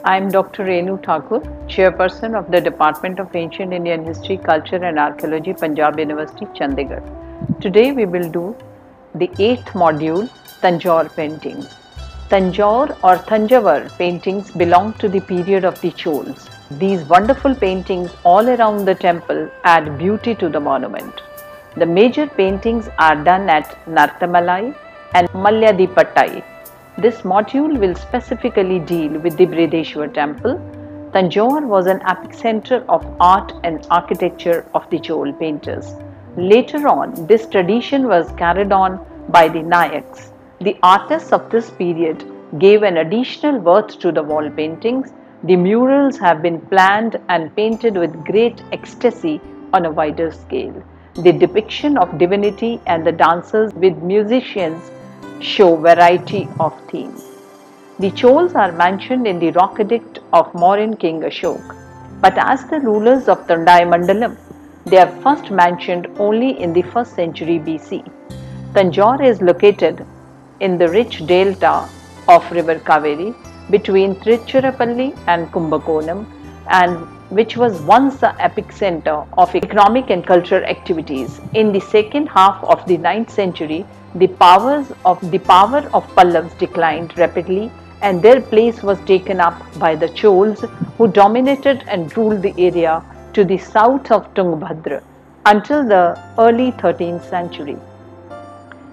I am Dr. Renu Thakur, Chairperson of the Department of Ancient Indian History, Culture and Archaeology, Punjab University, Chandigarh. Today we will do the 8th module, Tanjore paintings. Tanjore or Thanjavur paintings belong to the period of the Chols. These wonderful paintings all around the temple add beauty to the monument. The major paintings are done at Nartamalai and Malyadipattai. This module will specifically deal with the Brideshwar temple. Tanjore was an epicenter of art and architecture of the Chol painters. Later on, this tradition was carried on by the Nayaks. The artists of this period gave an additional worth to the wall paintings. The murals have been planned and painted with great ecstasy on a wider scale. The depiction of divinity and the dancers with musicians show variety of themes. The Chols are mentioned in the rock edict of Mauryan king Ashok, but as the rulers of Tondai Mandalam, they are first mentioned only in the 1st century BC. Tanjore is located in the rich delta of river Kaveri between Tiruchirappalli and Kumbakonam, and which was once the epicenter of economic and cultural activities. In the second half of the 9th century, the power of Pallavas declined rapidly, and their place was taken up by the Chols, who dominated and ruled the area to the south of Tungabhadra until the early 13th century.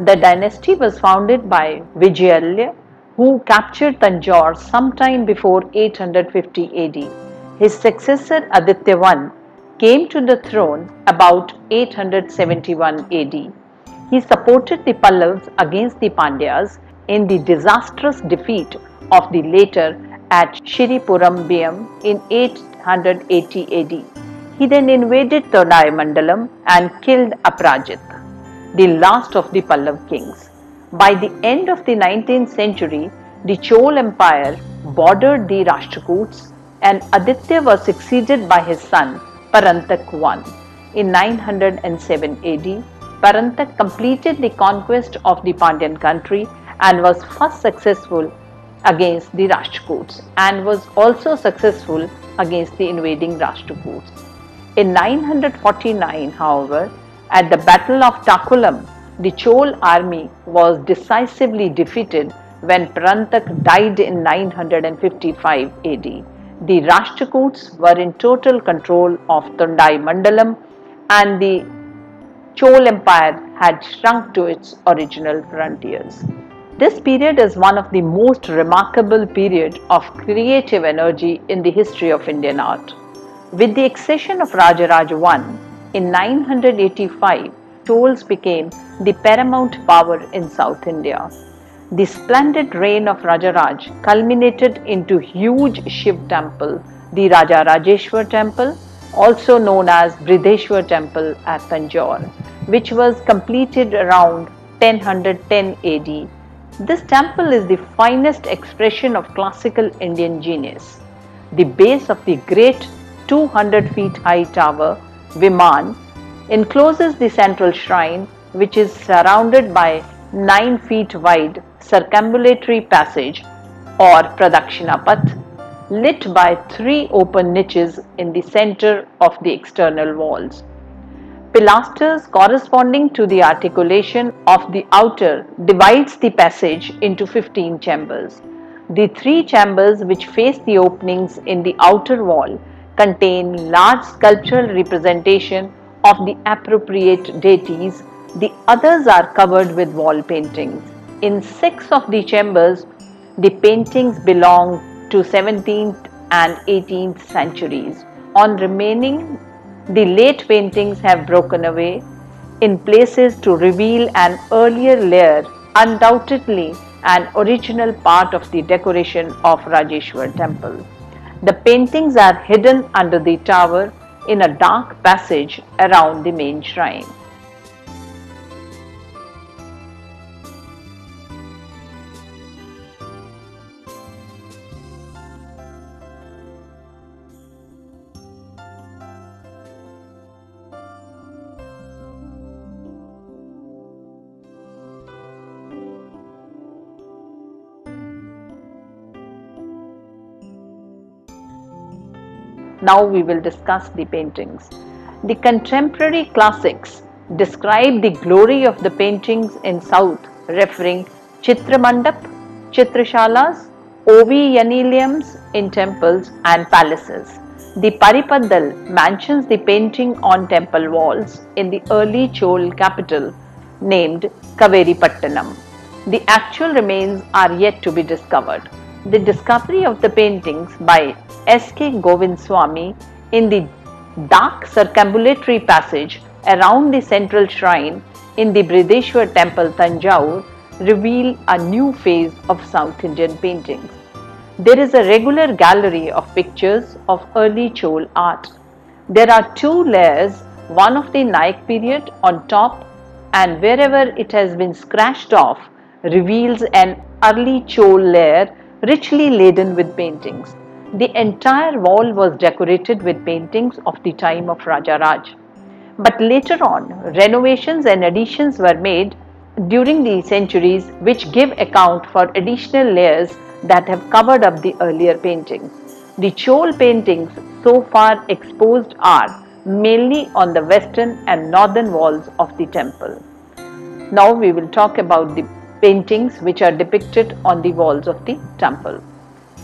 The dynasty was founded by Vijayalya, who captured Tanjore sometime before 850 AD. His successor Aditya I came to the throne about 871 AD. He supported the Pallavas against the Pandyas in the disastrous defeat of the latter at Shripurambiam in 880 AD. He then invaded Todai Mandalam and killed Aprajit, the last of the Pallav kings. By the end of the 19th century, the Chol Empire bordered the Rashtrakuts, and Aditya was succeeded by his son Parantak I. In 907 AD, Parantak completed the conquest of the Pandyan country and was first successful against the Rashtrakuts and was also successful against the invading Rashtrakuts. In 949, however, at the Battle of Takulam, the Chol army was decisively defeated when Parantak died in 955 AD. The Rashtrakuts were in total control of Tondai Mandalam, and the Chol Empire had shrunk to its original frontiers. This period is one of the most remarkable periods of creative energy in the history of Indian art. With the accession of Rajaraja I in 985, Chols became the paramount power in South India. The splendid reign of Rajaraj culminated into huge Shiv temple, the Raja Rajeshwar temple, also known as Brideshwar temple at Tanjore, which was completed around 1010 AD. This temple is the finest expression of classical Indian genius. The base of the great 200 feet high tower, Viman, encloses the central shrine, which is surrounded by 9 feet wide circumambulatory passage or Pradakshina Path, lit by 3 open niches in the center of the external walls. Pilasters corresponding to the articulation of the outer divides the passage into 15 chambers. The 3 chambers which face the openings in the outer wall contain large sculptural representation of the appropriate deities. The others are covered with wall paintings. In 6 of the chambers, the paintings belong to 17th and 18th centuries. On remaining, the late paintings have broken away in places to reveal an earlier layer, undoubtedly an original part of the decoration of Rajeshwar temple. The paintings are hidden under the tower in a dark passage around the main shrine. Now we will discuss the paintings. The contemporary classics describe the glory of the paintings in South, referring Chitramandap, Chitrashalas, Oviyaniliums in temples and palaces. The Paripaddal mentions the painting on temple walls in the early Chol capital named Kaveripattanam. The actual remains are yet to be discovered. The discovery of the paintings by S.K. Govindswamy in the dark circumambulatory passage around the central shrine in the Brideshwar temple Tanjore reveal a new phase of South Indian paintings. There is a regular gallery of pictures of early Chol art. There are two layers, one of the Nayak period on top, and wherever it has been scratched off reveals an early Chol layer richly laden with paintings. The entire wall was decorated with paintings of the time of Raja Raj. But later on, renovations and additions were made during the centuries which give account for additional layers that have covered up the earlier paintings. The Chol paintings so far exposed are mainly on the western and northern walls of the temple. Now we will talk about the paintings which are depicted on the walls of the temple.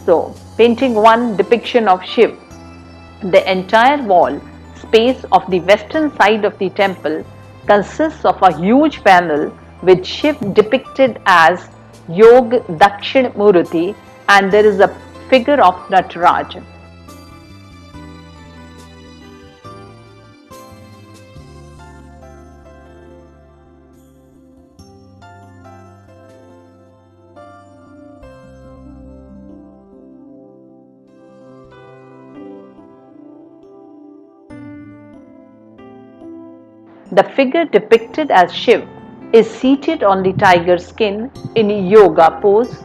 So, painting 1, Depiction of Shiva. The entire wall space of the western side of the temple consists of a huge panel with Shiva depicted as Yog Dakshin Murti, and there is a figure of Nataraj. The figure depicted as Shiva is seated on the tiger skin in a yoga pose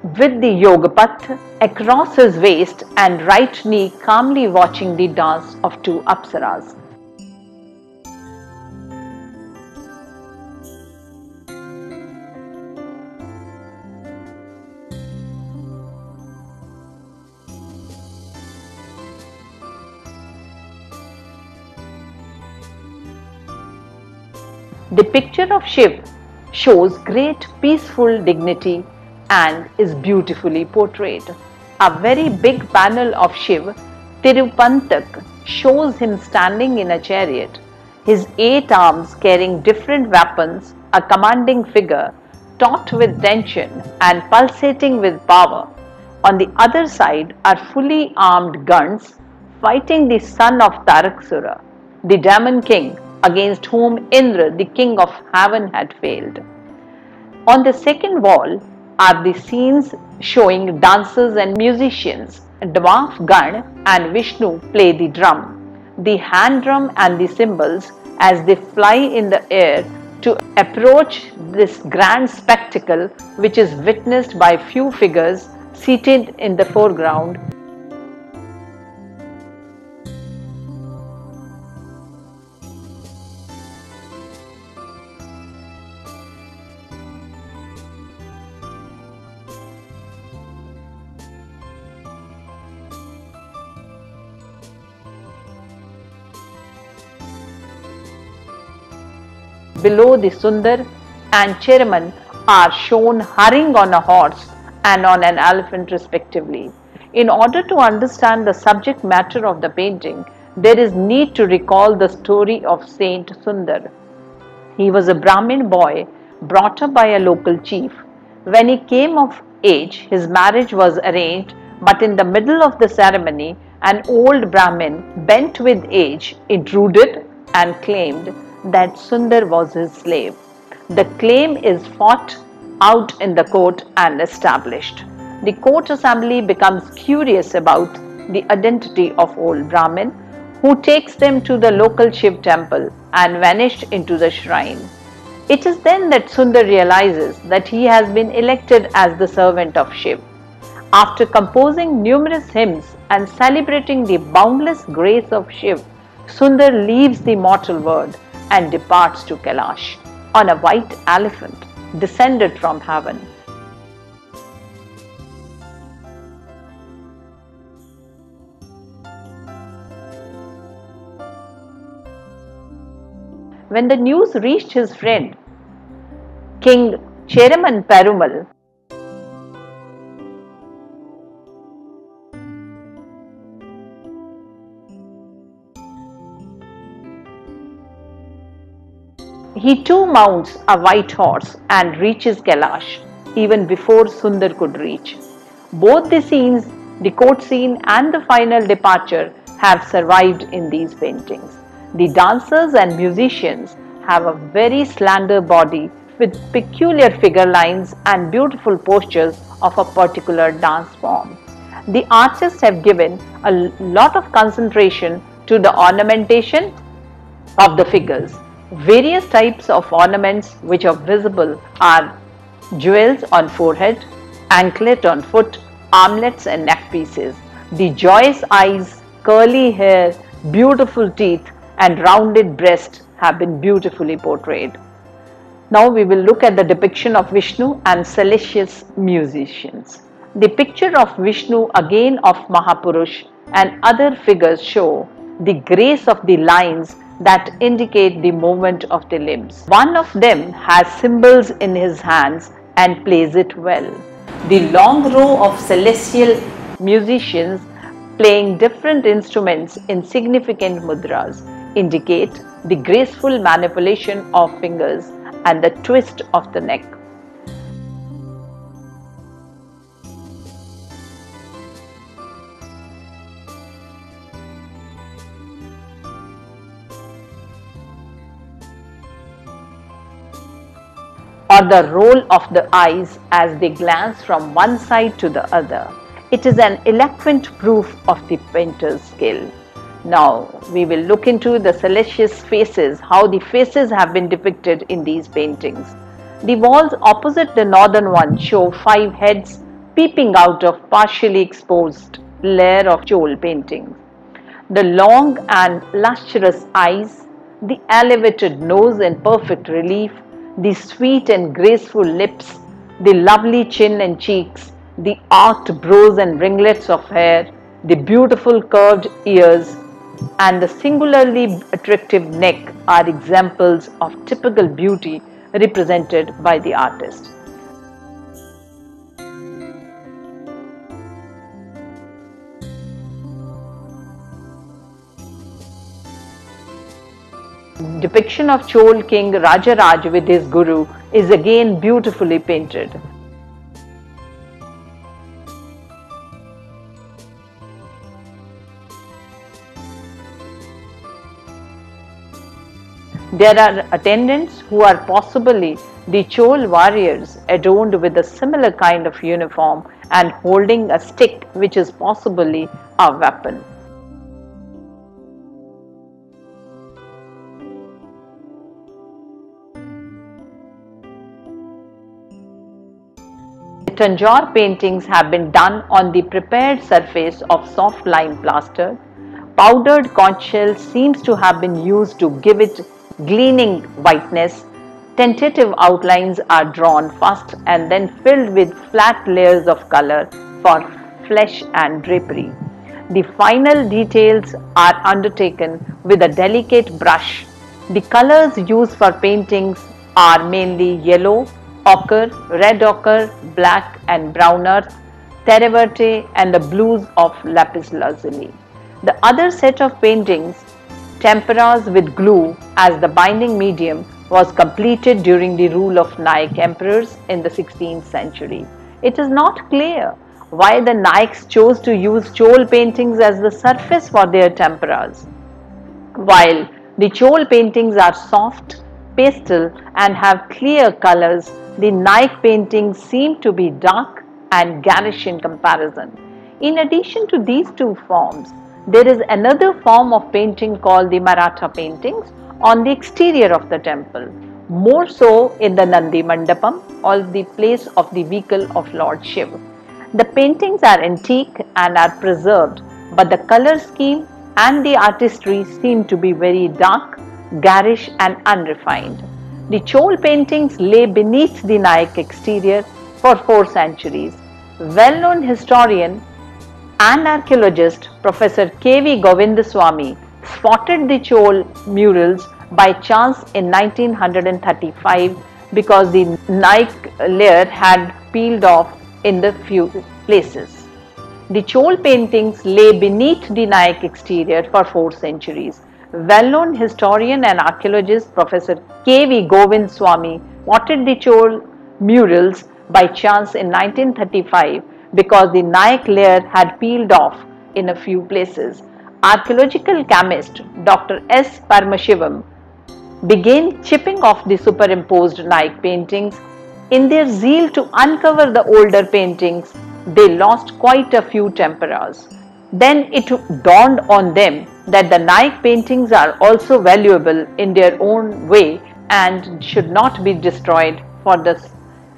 with the yogapath across his waist and right knee calmly watching the dance of two apsaras. The picture of Shiva shows great peaceful dignity and is beautifully portrayed. A very big panel of Shiva, Tirupantak, shows him standing in a chariot, his 8 arms carrying different weapons, a commanding figure, taut with tension and pulsating with power. On the other side are fully armed guns fighting the son of Taraksura, the demon king, against whom Indra, the king of heaven, had failed. On the second wall are the scenes showing dancers and musicians. Dwarf Gan and Vishnu play the drum, the hand drum and the cymbals as they fly in the air to approach this grand spectacle, which is witnessed by few figures seated in the foreground. Below, the Sundar and Chairman are shown hurrying on a horse and on an elephant respectively. In order to understand the subject matter of the painting, there is need to recall the story of Saint Sundar. He was a Brahmin boy brought up by a local chief. When he came of age, his marriage was arranged, but in the middle of the ceremony, an old Brahmin, bent with age, intruded and claimed that Sundar was his slave. The claim is fought out in the court and established. The court assembly becomes curious about the identity of old Brahmin, who takes them to the local Shiv temple and vanished into the shrine. It is then that Sundar realizes that he has been elected as the servant of Shiv. After composing numerous hymns and celebrating the boundless grace of Shiv, Sundar leaves the mortal world and departs to Kailash on a white elephant descended from heaven. When the news reached his friend, King Cheraman Perumal, he too mounts a white horse and reaches Kailash even before Sundar could reach. Both the scenes, the court scene and the final departure, have survived in these paintings. The dancers and musicians have a very slender body with peculiar figure lines and beautiful postures of a particular dance form. The artists have given a lot of concentration to the ornamentation of the figures. Various types of ornaments which are visible are jewels on forehead, anklet on foot, armlets and neck pieces. The joyous eyes, curly hair, beautiful teeth and rounded breast have been beautifully portrayed. Now we will look at the depiction of Vishnu and Celestial musicians. The picture of Vishnu, again of Mahapurush, and other figures show the grace of the lines that indicate the movement of the limbs. One of them has cymbals in his hands and plays it well. The long row of celestial musicians playing different instruments in significant mudras indicate the graceful manipulation of fingers and the twist of the neck. Or the roll of the eyes as they glance from one side to the other. It is an eloquent proof of the painter's skill. Now we will look into the celestial faces, how the faces have been depicted in these paintings. The walls opposite the northern one show 5 heads peeping out of partially exposed layer of chol paintings. The long and lustrous eyes, the elevated nose in perfect relief, the sweet and graceful lips, the lovely chin and cheeks, the arched brows and ringlets of hair, the beautiful curved ears, and the singularly attractive neck are examples of typical beauty represented by the artist. Depiction of Chol king Rajaraj with his guru is again beautifully painted. There are attendants who are possibly the Chol warriors adorned with a similar kind of uniform and holding a stick which is possibly a weapon. Tanjore paintings have been done on the prepared surface of soft lime plaster. Powdered conch shell seems to have been used to give it gleaming whiteness. Tentative outlines are drawn first and then filled with flat layers of color for flesh and drapery. The final details are undertaken with a delicate brush. The colors used for paintings are mainly yellow, ochre, red ochre, black and brown earth, terre verte and the blues of lapis lazuli. The other set of paintings, temperas with glue as the binding medium, was completed during the rule of Nayak emperors in the 16th century. It is not clear why the Nayaks chose to use Chol paintings as the surface for their temperas. While the Chol paintings are soft, pastel and have clear colors, the Nayak paintings seem to be dark and garish in comparison. In addition to these two forms, there is another form of painting called the Maratha paintings on the exterior of the temple, more so in the Nandi Mandapam or the place of the vehicle of Lord Shiva. The paintings are antique and are preserved, but the color scheme and the artistry seem to be very dark, garish and unrefined. The Chol paintings lay beneath the Nayak exterior for 4 centuries. Well-known historian and archaeologist Professor K.V. Govindaswamy spotted the Chol murals by chance in 1935 because the Nike layer had peeled off in the few places. The Chol paintings lay beneath the Nike exterior for 4 centuries. Well-known historian and archaeologist Professor K.V. Govind Swami spotted the Chol murals by chance in 1935 because the Nike layer had peeled off in a few places. Archaeological chemist Dr. S. Paramashivam began chipping off the superimposed Nike paintings. In their zeal to uncover the older paintings, they lost quite a few temperas. Then it dawned on them that the Nike paintings are also valuable in their own way and should not be destroyed for the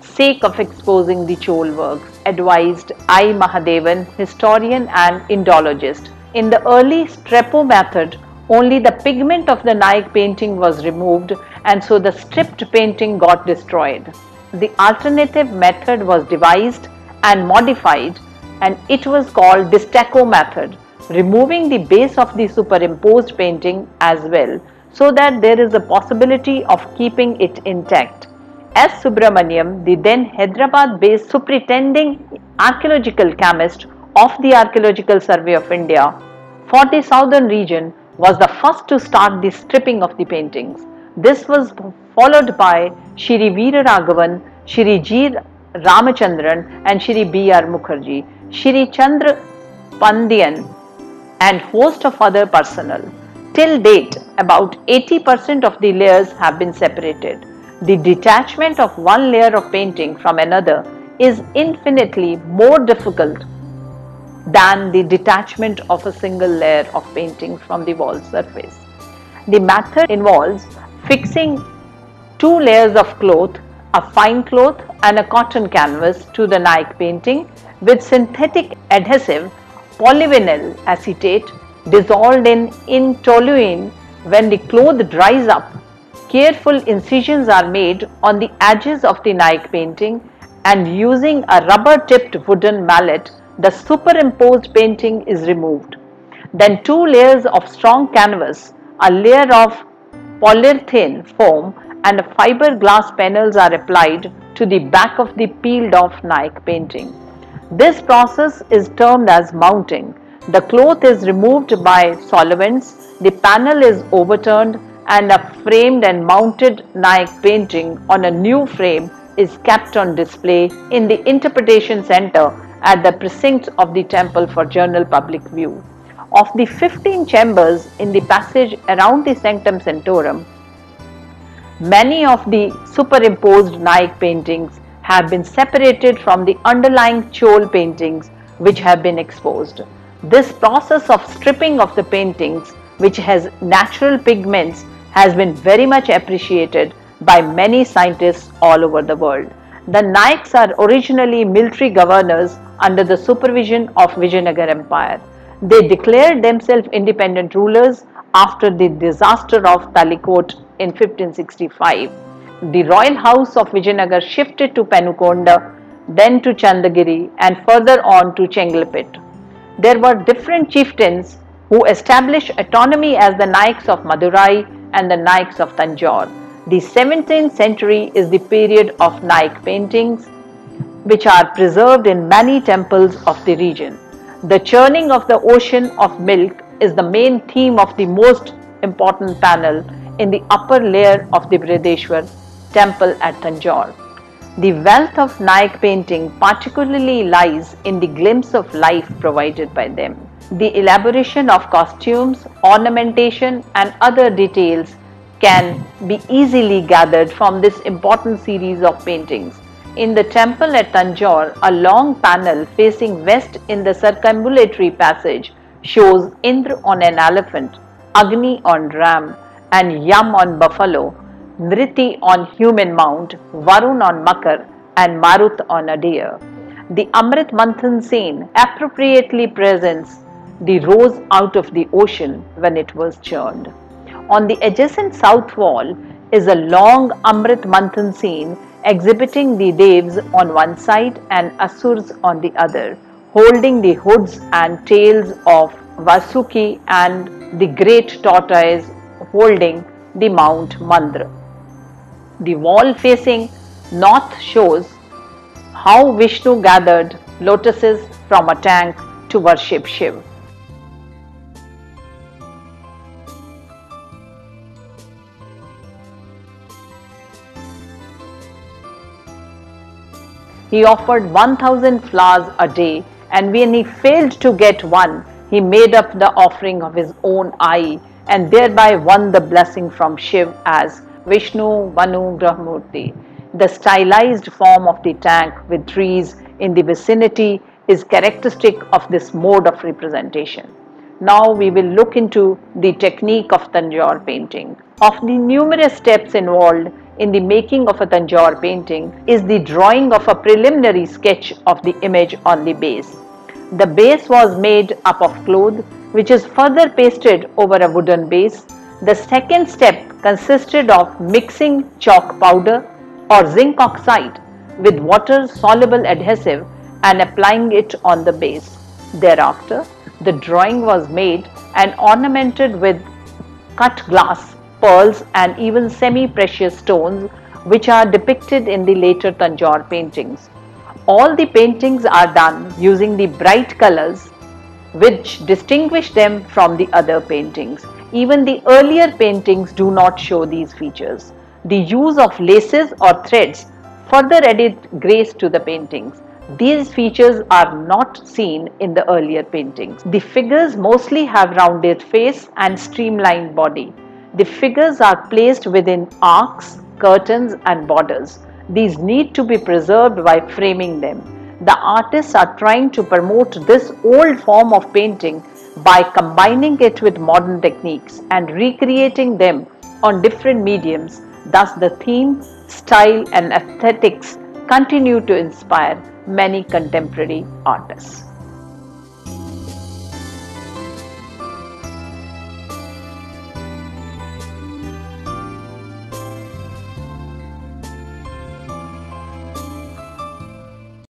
sake of exposing the Chol works, advised I. Mahadevan, historian and Indologist. In the early Strepo method, only the pigment of the Nike painting was removed, and so the stripped painting got destroyed. The alternative method was devised and modified, and it was called Distaco method, removing the base of the superimposed painting as well, so that there is a possibility of keeping it intact. S. Subramaniam, the then Hyderabad-based superintending archaeological chemist of the Archaeological Survey of India for the southern region, was the first to start the stripping of the paintings. This was followed by Shri Veera Raghavan, Shri G. Ramachandran and Shri B. R. Mukherjee, Shri Chandra Pandyan and host of other personnel. Till date, about 80% of the layers have been separated. The detachment of one layer of painting from another is infinitely more difficult than the detachment of a single layer of painting from the wall surface. The method involves fixing 2 layers of cloth, a fine cloth and a cotton canvas to the Nike painting with synthetic adhesive polyvinyl acetate dissolved in toluene. When the cloth dries up, careful incisions are made on the edges of the Nike painting, and using a rubber-tipped wooden mallet, the superimposed painting is removed. Then 2 layers of strong canvas, a layer of polyurethane foam and fiberglass panels are applied to the back of the peeled off Nike painting. This process is termed as mounting. The cloth is removed by solvents, the panel is overturned, and a framed and mounted Nike painting on a new frame is kept on display in the Interpretation Center at the precincts of the temple for general public view. Of the 15 chambers in the passage around the Sanctum Sanctorum, many of the superimposed Nike paintings have been separated from the underlying Chol paintings which have been exposed. This process of stripping of the paintings, which has natural pigments, has been very much appreciated by many scientists all over the world. The Naiks are originally military governors under the supervision of Vijayanagar Empire. They declared themselves independent rulers after the disaster of Talikot in 1565. The royal house of Vijayanagar shifted to Penukonda, then to Chandagiri and further on to Chengalpet. There were different chieftains who established autonomy as the Naiks of Madurai and the Naiks of Tanjore. The 17th century is the period of Nike paintings, which are preserved in many temples of the region. The churning of the ocean of milk is the main theme of the most important panel in the upper layer of the Brideshwar temple at Tanjore. The wealth of Nike painting particularly lies in the glimpse of life provided by them. The elaboration of costumes, ornamentation and other details can be easily gathered from this important series of paintings. In the temple at Tanjore, a long panel facing west in the circumambulatory passage shows Indra on an elephant, Agni on ram and Yam on buffalo, Nriti on human mount, Varun on Makar and Marut on a deer. The Amrit Manthan scene appropriately presents the rose out of the ocean when it was churned. On the adjacent south wall is a long Amrit Manthan scene exhibiting the Devs on one side and Asurs on the other, holding the hoods and tails of Vasuki and the great tortoise holding the Mount Mandra. The wall facing north shows how Vishnu gathered lotuses from a tank to worship Shiva. He offered 1,000 flowers a day, and when he failed to get one, he made up the offering of his own eye and thereby won the blessing from Shiv as Vishnu Manu Grahamurti. The stylized form of the tank with trees in the vicinity is characteristic of this mode of representation. Now we will look into the technique of Tanjore painting. Of the numerous steps involved in the making of a Tanjore painting is the drawing of a preliminary sketch of the image on the base. The base was made up of cloth which is further pasted over a wooden base. The second step consisted of mixing chalk powder or zinc oxide with water soluble adhesive and applying it on the base. Thereafter, the drawing was made and ornamented with cut glass, pearls and even semi-precious stones which are depicted in the later Tanjore paintings. All the paintings are done using the bright colors which distinguish them from the other paintings. Even the earlier paintings do not show these features. The use of laces or threads further added grace to the paintings. These features are not seen in the earlier paintings. The figures mostly have rounded face and streamlined body. The figures are placed within arcs, curtains and borders. These need to be preserved by framing them. The artists are trying to promote this old form of painting by combining it with modern techniques and recreating them on different mediums. Thus, the theme, style and aesthetics continue to inspire many contemporary artists.